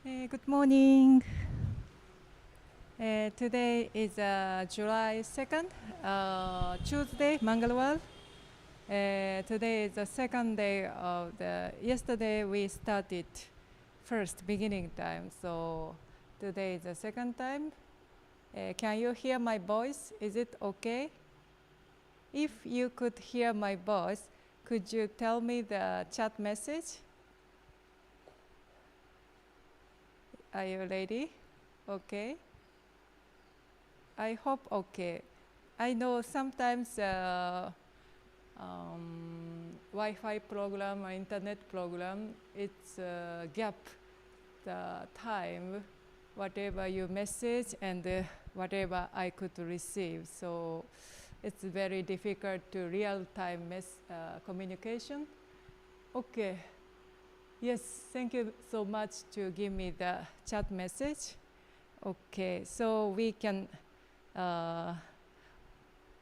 Good morning. Today is July 2nd, Tuesday, Mangalwar. Today is the second day of the, yesterday we started first beginning time, so today is the second time. Can you hear my voice? Is it okay? If you could hear my voice, could you tell me the chat message? Are you ready? Okay. I hope okay. I know sometimes Wi-Fi program or internet program, it's gap the time, whatever you message and whatever I could receive. So it's very difficult to real-time communication. Okay. Yes, thank you so much to give me the chat message. Okay, so we can,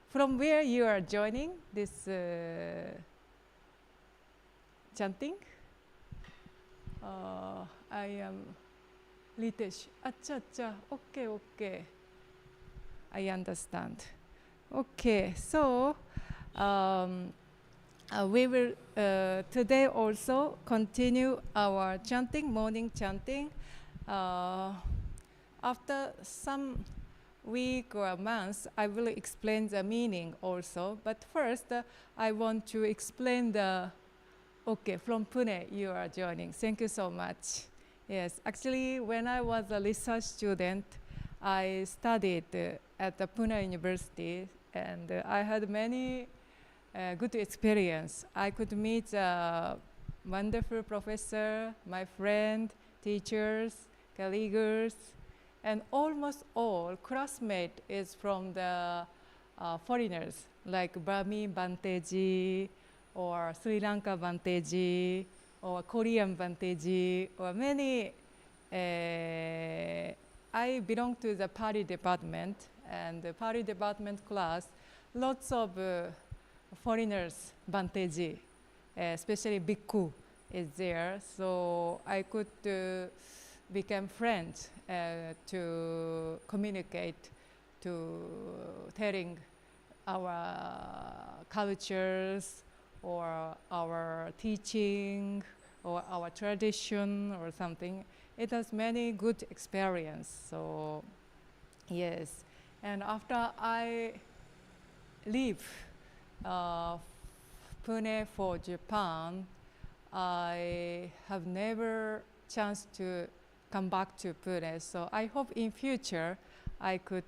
from where you are joining this chanting? I am Litesh. Acha, acha, okay, okay. I understand. Okay, so we will today also continue our chanting, morning chanting. After some week or months, I will explain the meaning also. But first, I want to explain the, okay, from Pune you are joining. Thank you so much. Yes, actually, when I was a research student, I studied at the Pune University, and I had many good experience. I could meet a wonderful professor, my friend, teachers, colleagues, and almost all classmates is from the foreigners, like Burmese Banteji, or Sri Lanka Banteji, or Korean Banteji, or many. I belong to the Pali department, and the Pali department class, lots of foreigners, Banteji, especially Bhikkhu is there. So I could become friends to communicate, to telling our cultures or our teaching or our tradition or something. It has many good experience. So yes, and after I leave Pune for Japan, I have never chance to come back to Pune. So I hope in future I could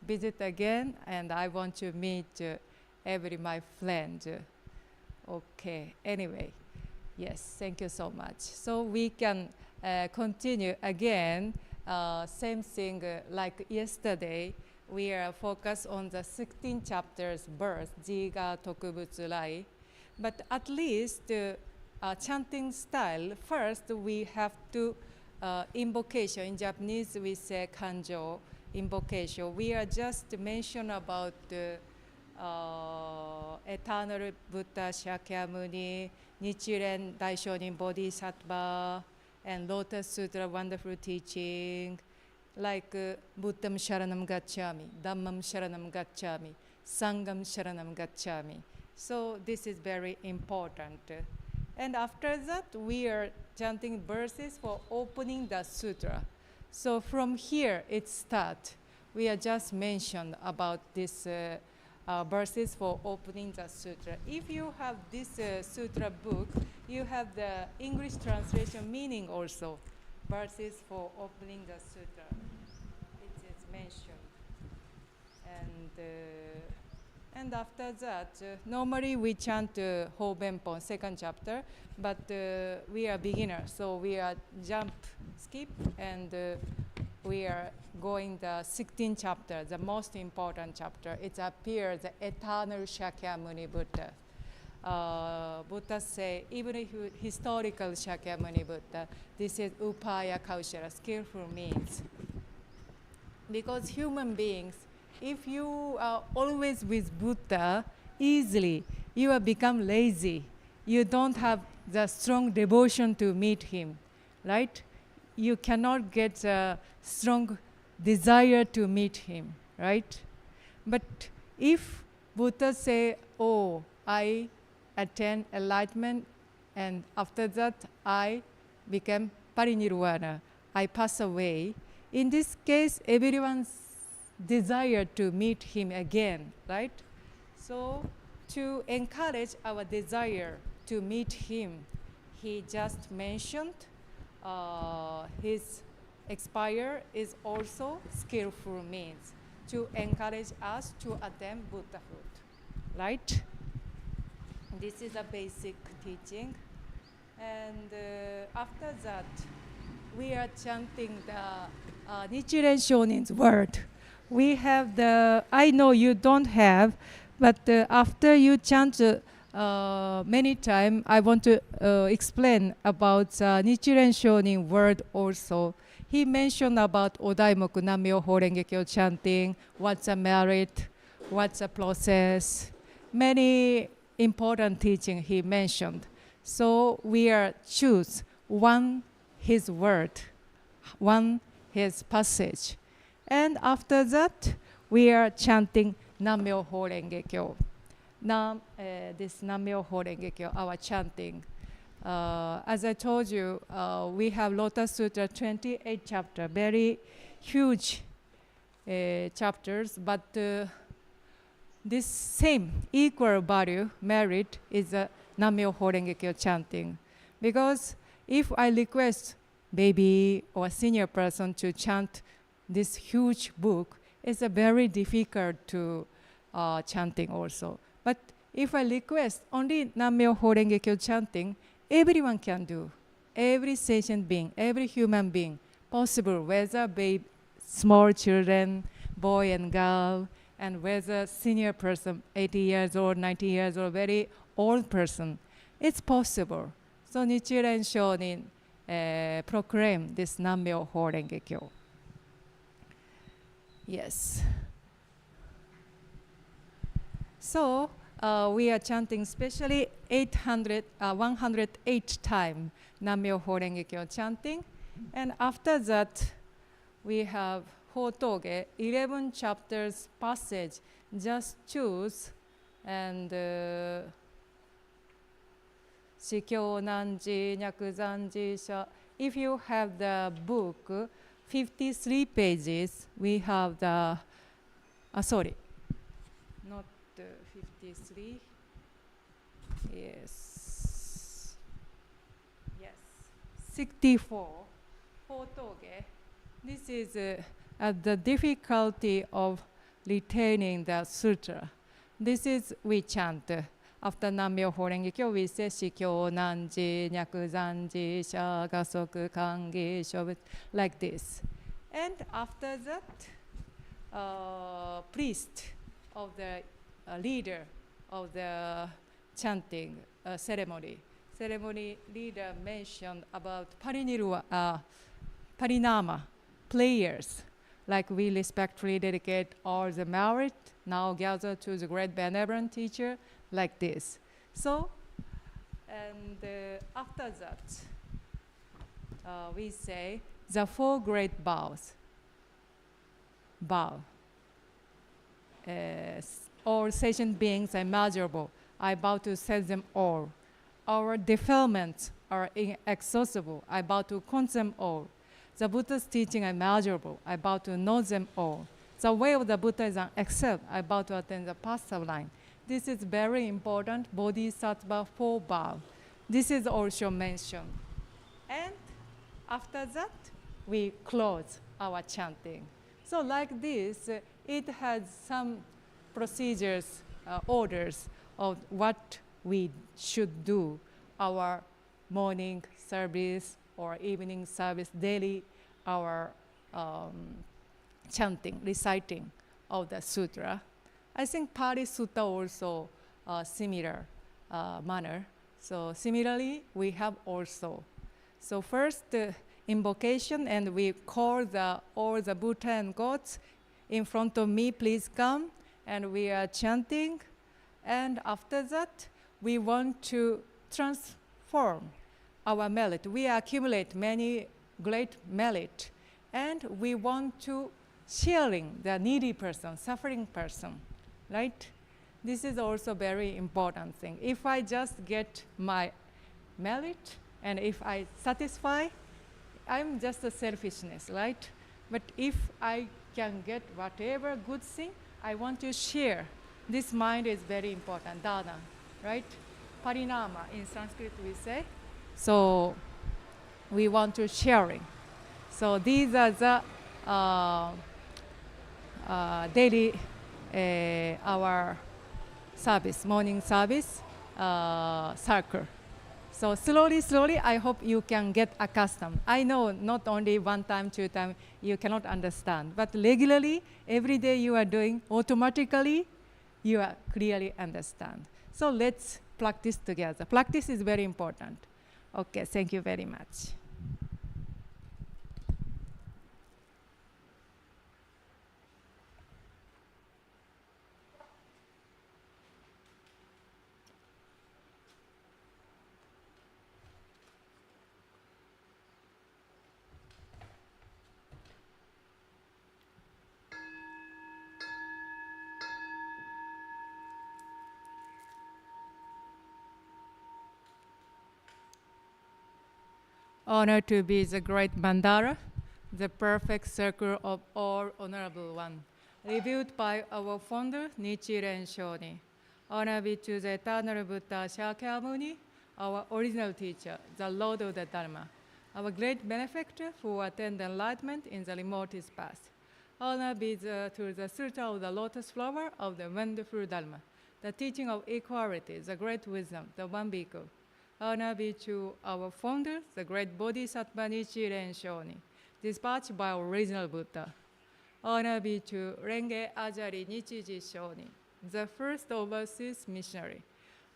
visit again, and I want to meet every my friend. Okay, anyway, yes, thank you so much. So we can continue again, same thing like yesterday. We are focused on the 16 chapters birth, Jiga Tokubutsu Rai. But at least chanting style, first we have to invocation. In Japanese we say kanjo, invocation. We are just mention about eternal Buddha Shakyamuni, Nichiren Daishonin Bodhisattva, and Lotus Sutra, wonderful teaching, like Buddham Sharanam Gacchami, Dhammam Sharanam Gacchami, Sangham Sharanam Gacchami. So this is very important. And after that, we are chanting verses for opening the sutra. So from here it starts. We are just mentioned about this verses for opening the sutra. If you have this sutra book, you have the English translation meaning also. Verses for opening the sutra. It is mentioned. And after that, normally we chant Hobenpon, second chapter, but we are beginners, so we are skip, and we are going the 16th chapter, the most important chapter. It appears the eternal Shakyamuni Buddha. Buddha say, even if historical Shakyamuni Buddha, this is upaya kaushara, skillful means. Because human beings, if you are always with Buddha, easily you will become lazy. You don't have the strong devotion to meet him, right? you cannot get a strong desire to meet him, right? But if Buddha say, oh, I attain enlightenment, and after that I became parinirvana, I pass away. In this case, everyone's desire to meet him again, right? So to encourage our desire to meet him, he just mentioned his expire is also skillful means to encourage us to attain Buddhahood, right? This is a basic teaching. And after that, we are chanting the Nichiren Shonin's word. We have the, I know you don't have, but after you chant many times, I want to explain about Nichiren Shonin word also. He mentioned about daimoku Nam-myoho Renge-kyo chanting, what's a merit, what's a process, many important teaching he mentioned. So we are choose one his word, one his passage. And after that, we are chanting Nam-myoho Renge-kyo. This Nam-myoho Renge-kyo, our chanting. As I told you, we have Lotus Sutra 28 chapter, very huge chapters, but this same equal value, merit, is a Nam-myoho Renge-kyo chanting. Because if I request baby or senior person to chant this huge book, it's a very difficult to chanting also. But if I request only Nam-myoho Renge-kyo chanting, everyone can do. Every sentient being, every human being, possible, whether small children, boy and girl, and whether senior person, 80 years old, 90 years old, very old person, it's possible. So Nichiren Shonin proclaimed this Nam-myoho Renge-kyo. Yes. So we are chanting especially 108 times Nam-myoho Renge-kyo chanting. And after that, we have Hotoge, 11 chapters passage. Just choose and Shikyo Nanji, Nyakuzanji, Sha. If you have the book, 53 pages, we have the, sorry, not 53. Yes. Yes. 64. Hotoge. This is the difficulty of retaining the sutra. This is we chant. After Nam-myoho Renge-kyo, we say Shikyo Nanji, Nyakuzanji, Sha, Gassho, Kangi, Shobet, like this. And after that, priest of the leader of the chanting ceremony leader mentioned about parinama, prayers, like we respectfully dedicate all the merit now gather to the great benevolent teacher, like this. So, and after that, we say the four great bows. Bow. All sentient beings are immeasurable. I bow to set them all. Our defilements are inexhaustible. I bow to count them all. The Buddha's teaching are immeasurable. I bow to know them all. The way of the Buddha is unaccepted. I bow to attain the path of line. This is very important. Bodhisattva 4 bow. This is also mentioned. And after that, we close our chanting. So like this, it has some procedures, orders of what we should do, our morning service or evening service, daily, our chanting, reciting of the sutra. I think Pali Sutta also similar manner. So similarly, we have also. So first, invocation, and we call all the Buddha and gods in front of me, please come, and we are chanting. And after that, we want to transform our merit. We accumulate many great merit. And we want to sharing the needy person, suffering person, right? This is also very important thing. If I just get my merit and if I satisfy, I'm just a selfishness, right? But if I can get whatever good thing, I want to share. This mind is very important, dana, right? Parinama in Sanskrit we say. So we want to sharing. So these are the daily our service, morning service circle. So slowly, I hope you can get accustomed. I know not only one time, two times, you cannot understand. But regularly, every day you are doing, automatically, you are clearly understand. So let's practice together. Practice is very important. Okay, thank you very much. Honor to be the great mandala, the perfect circle of all honorable one, revealed by our founder, Nichiren Shu. Honor be to the eternal Buddha Shakyamuni, our original teacher, the Lord of the Dharma, our great benefactor who attained enlightenment in the remotest past. Honor be to the Sutra of the Lotus Flower of the wonderful Dharma, the teaching of equality, the great wisdom, the one bhikkhu. Honor be to our founder, the great Bodhisattva Nichiren Shu, dispatched by our original Buddha. Honor be to Renge Ajari Nichiji Shoni, the first overseas missionary.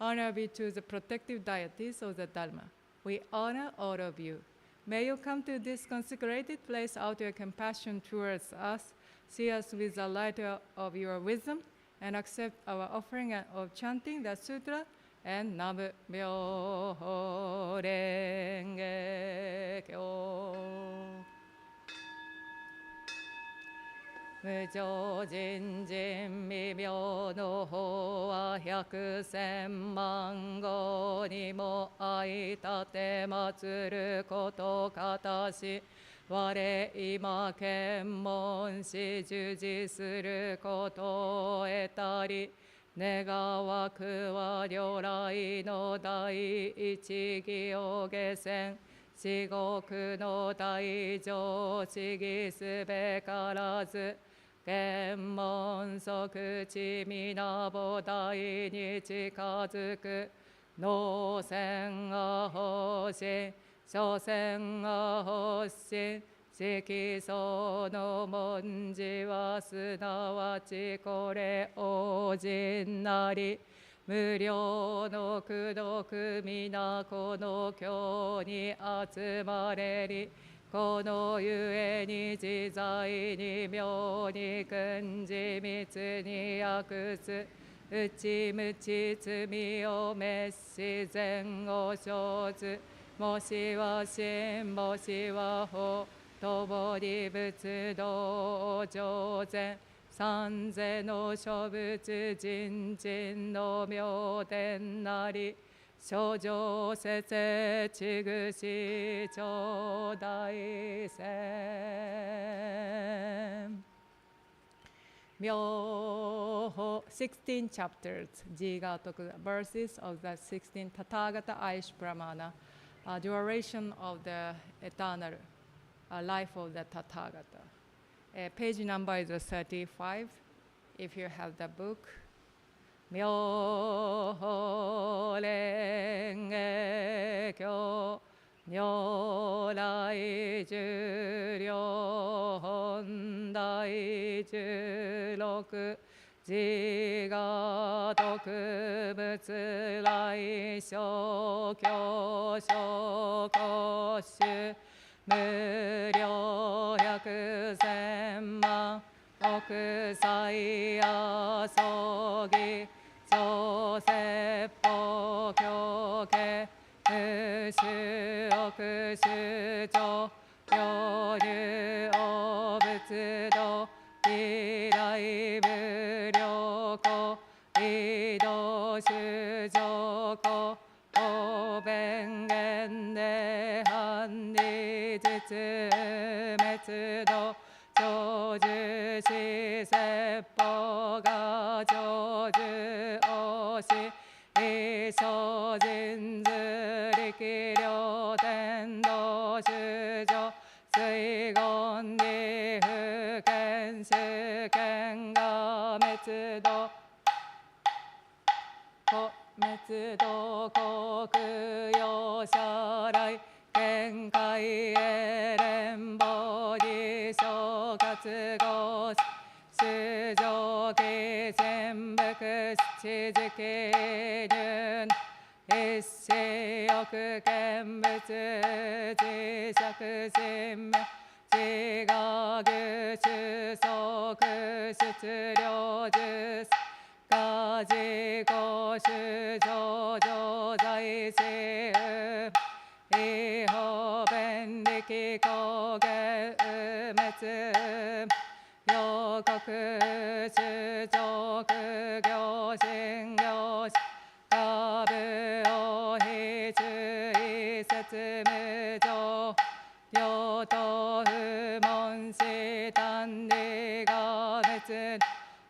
Honor be to the protective deities of the Dharma. We honor all of you. May you come to this consecrated place out your compassion towards us, see us with the light of your wisdom, and accept our offering of chanting the Sutra and Nam Myo Renge Kyo. 無常人人未明の法は百千万語にも相立て祀ることかたし、我今検問し従事することを得たり、願わくは如来の第一義を下船、至極の大乗知義すべからず、検問即知皆菩提に近づく、能戦が欲心、所詮が欲心、色相の文字はすなわちこれ王人なり、無量の功徳皆この経に集まれり、このゆえに自在に妙に訓示密に訳す、内無知罪を滅し善を生ず、もしは真もしは法、共に仏道上善、三世の諸仏人人の妙典なり、諸上世世ちぐし頂戴せ。妙法 16 chapters, Jiga took the verses of the 16 Tathagata Aish Brahmana, duration of the eternal life of the Tathagata. Page number is 35, if you have the book. 妙法蓮華経如来十両本大十六自我特仏来小教小古種無量百千万億歳阿僧祇諸説法教化無種億種上両故移動修上故法弁言で反理実滅度長寿し説法が長寿王し一生人図力量天道修上水言理不見主権が滅度滅度国用者来見解へ連邦に諸活合主上記全部七時記入一子欲見物自釈心自我具主即出量術が自己主上上在世違法弁力公言滅両国主上行信行下部を非注意説無常両党不問し単理が滅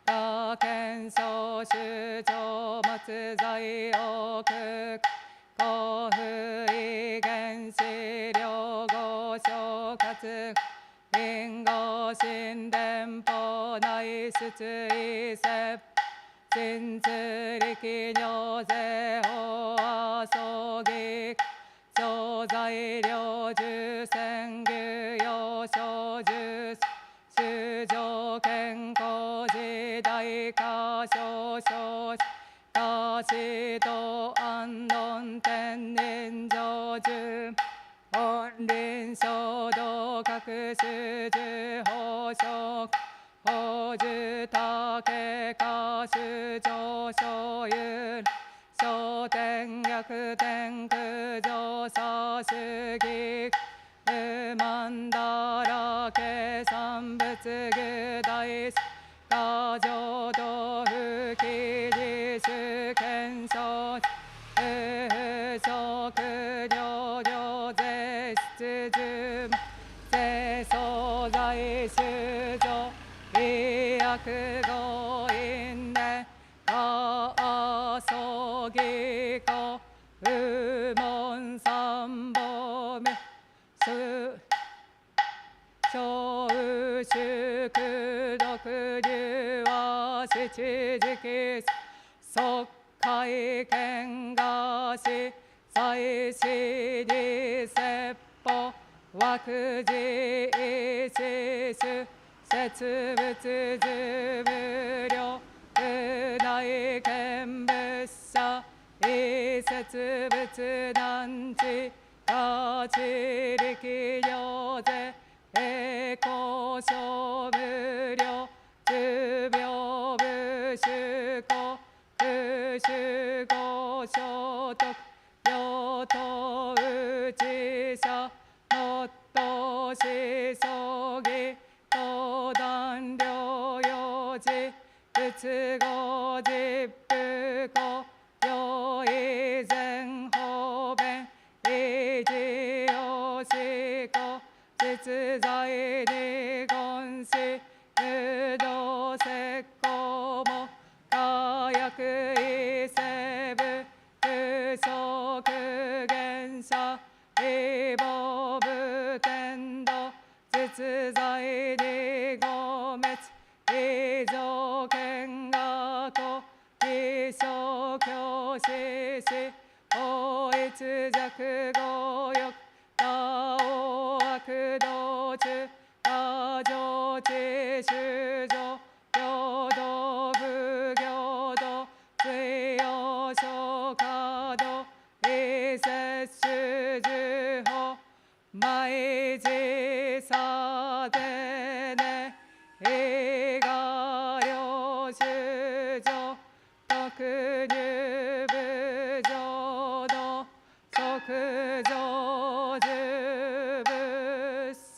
他見証主張末在王国公不異原子両合諸活因果神伝法内出意説真通力行税法阿葬儀小材料重戦具用小重主上健康時代化少々大師道安論天人上重本輪衝動各種樹法職法樹竹花主上所有小天逆天空上差主義不満だらけ三仏具大過剰道不記事主権証不足領領税出住税総在修上医薬語因で過葬儀故不問三宝目小宿独流は七時期即会見がし在師理説法枠寺一種説仏十無量不内見仏者一説仏難知他知力量税栄光小無量十秒無主公不主公所得両党内者もっとしそぎ登壇療養時仏語実不公用意前方便維持用思考実在に言し無道石膏も火薬異生部不足原者異母部天道実在にご滅異常見学異常教師し法一弱語欲他王悪道中他上知修上平等不平等水曜小華道異摂取受法毎時差でね異我領修上特入部浄土即上十仏心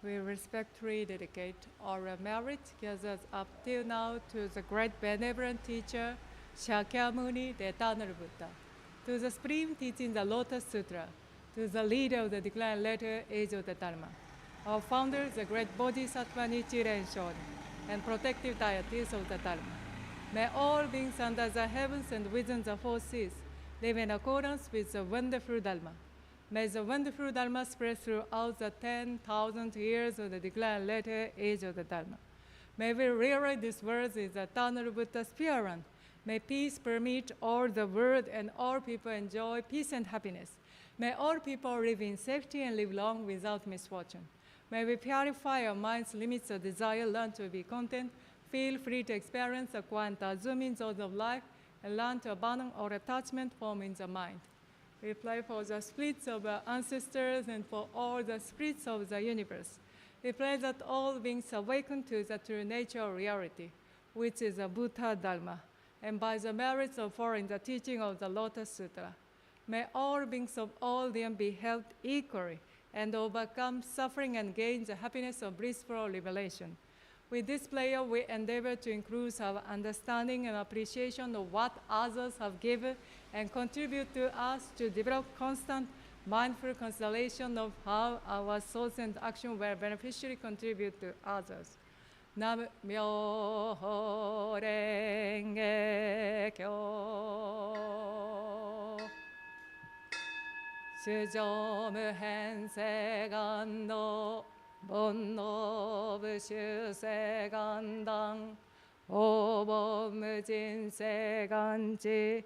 We respectfully dedicate our merit gathered up till now to the great benevolent teacher, Shakyamuni, the eternal Buddha, to the supreme teaching, the Lotus Sutra, to the leader of the declined later age of the Dharma, our founder, the great Bodhisattva Nichiren Shu, and protective deities of the Dharma. May all beings under the heavens and within the four seas live in accordance with the wonderful Dharma. May the wonderful Dharma spread throughout the 10,000 years of the declined later age of the Dharma. May we realize these words is the eternal Buddha's pure one. May peace permeate all the world and all people enjoy peace and happiness. May all people live in safety and live long without misfortune. May we purify our mind's limits of desire, learn to be content, feel free to experience the quiet assuming thoughts of life, and learn to abandon all attachment formed in the mind. We pray for the spirits of our ancestors and for all the spirits of the universe. We pray that all beings awaken to the true nature of reality, which is the Buddha Dharma, and by the merits of following the teaching of the Lotus Sutra, may all beings of all them be held equally and overcome suffering and gain the happiness of blissful liberation. With this prayer, we endeavor to increase our understanding and appreciation of what others have given and contribute to us to develop constant mindful consideration of how our thoughts and actions will beneficially contribute to others. Nam myo renge kyo. 主上無変性願道 煩悩無修正願断応募無人性願知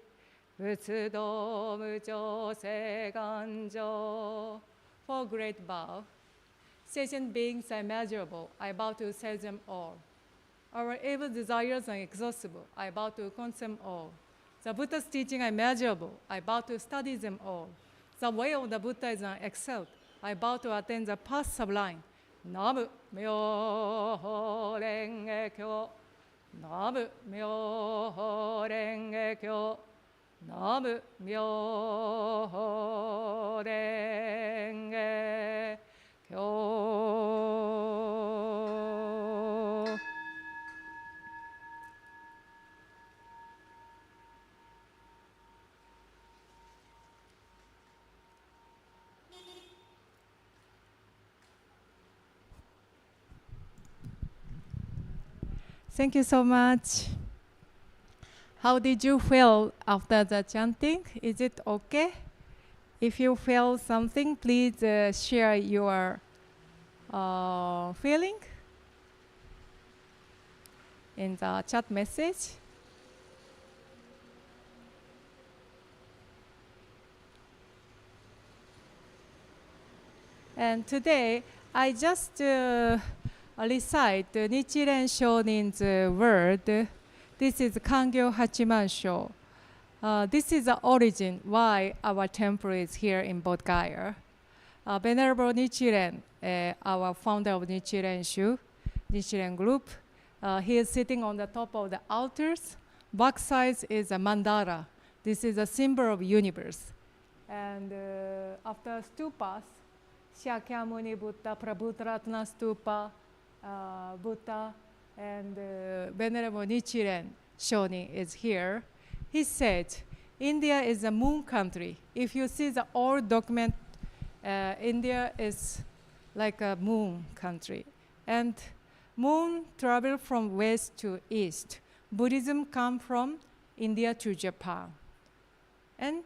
仏道無常性願情 For great bow, sentient beings are immeasurable. I bow to save them all. Our evil desires are inexhaustible. I bow to consume all. The Buddha's teaching are immeasurable. I bow to study them all. The way of the Buddha is excelled. I bow to attain the path sublime. Nam myo renge kyo. Nam myo renge kyo. Nam myo renge kyo. Thank you so much. How did you feel after the chanting? Is it okay? If you feel something, please share your feeling in the chat message. And today, I just recite Nichiren Shonin's word. This is Kangyo Hachiman Sho. This is the origin why our temple is here in Bodhgaya. Venerable Nichiren, our founder of Nichiren Shu, Nichiren Group, he is sitting on the top of the altars. Backside is a mandala. This is a symbol of universe. And after stupas, Shakyamuni Buddha, Prabhutaratna Stupa, Buddha, and Venerable Nichiren Shonin is here. He said, India is a moon country. If you see the old document, India is like a moon country. And moon travel from west to east. Buddhism come from India to Japan. And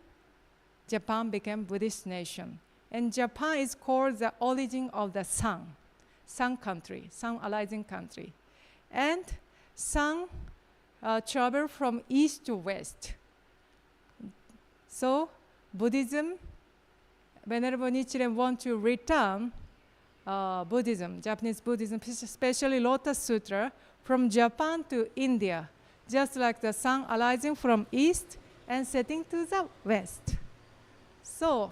Japan became Buddhist nation. And Japan is called the origin of the sun country, sun arising country. And sun travel from east to west. So Buddhism, Venerable Nichiren want to return Buddhism, Japanese Buddhism, especially Lotus Sutra, from Japan to India just like the sun arising from east and setting to the west. So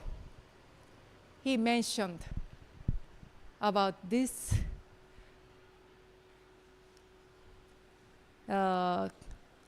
he mentioned about this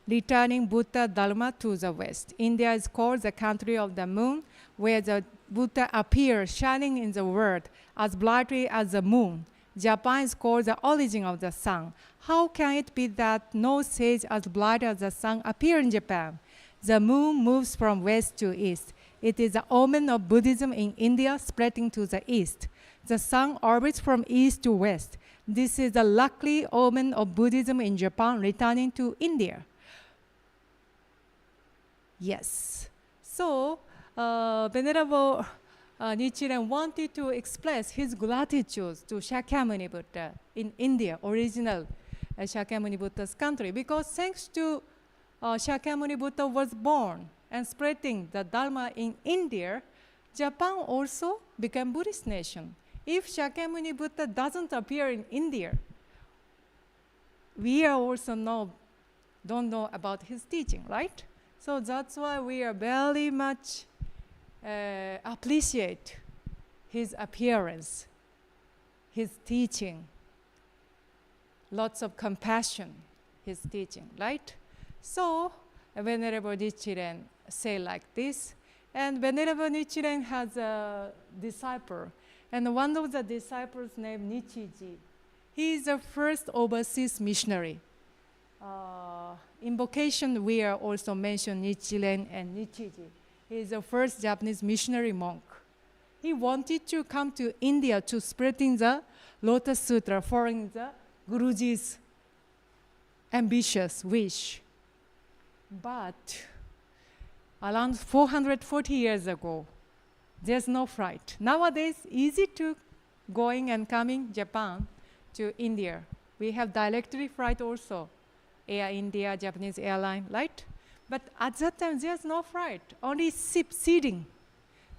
returning Buddha Dharma to the west. India is called the country of the moon, where the Buddha appears shining in the world as brightly as the moon. Japan is called the origin of the sun. How can it be that no sage as bright as the sun appear in Japan? The moon moves from west to east. It is the omen of Buddhism in India spreading to the east. The sun orbits from east to west. This is the lucky omen of Buddhism in Japan returning to India. Yes. So, Venerable Nichiren wanted to express his gratitude to Shakyamuni Buddha in India, original Shakyamuni Buddha's country, because thanks to Shakyamuni Buddha was born and spreading the Dharma in India, Japan also became Buddhist nation. If Shakyamuni Buddha doesn't appear in India, we are also don't know about his teaching, right? So that's why we are very much appreciate his appearance, his teaching, lots of compassion, his teaching, right? So Venerable Nichiren say like this, and Venerable Nichiren has a disciple, and one of the disciples named Nichiji. He is the first overseas missionary. Invocation, we are also mention Nichiren and Nichiji. He is the first Japanese missionary monk. He wanted to come to India to spreading the Lotus Sutra, following the Guruji's ambitious wish. But around 440 years ago, there's no flight. Nowadays, easy to going and coming Japan to India. We have directly flight also, Air India, Japanese airline, right? But at that time, there's no flight, only ship seeding.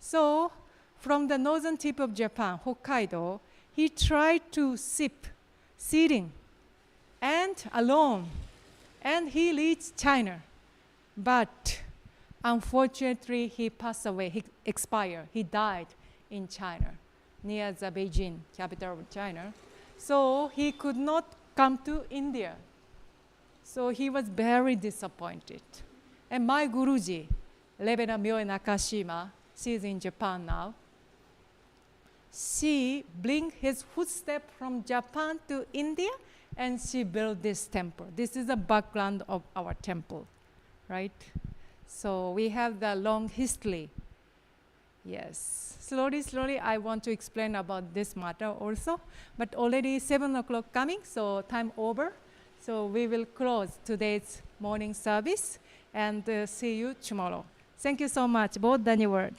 So from the northern tip of Japan, Hokkaido, he tried to ship seeding and alone, and he reached China. But unfortunately, he passed away, he expired, he died in China, near the Beijing, capital of China. So he could not come to India. So he was very disappointed. And my Guruji, Reverend Myoe Nakashima, she is in Japan now. She bring his footstep from Japan to India, and she built this temple. This is the background of our temple, right? So we have the long history. Yes. Slowly, I want to explain about this matter also. But already 7 o'clock coming, so time over. So we will close today's morning service and see you tomorrow. Thank you so much. Bodhgaya word.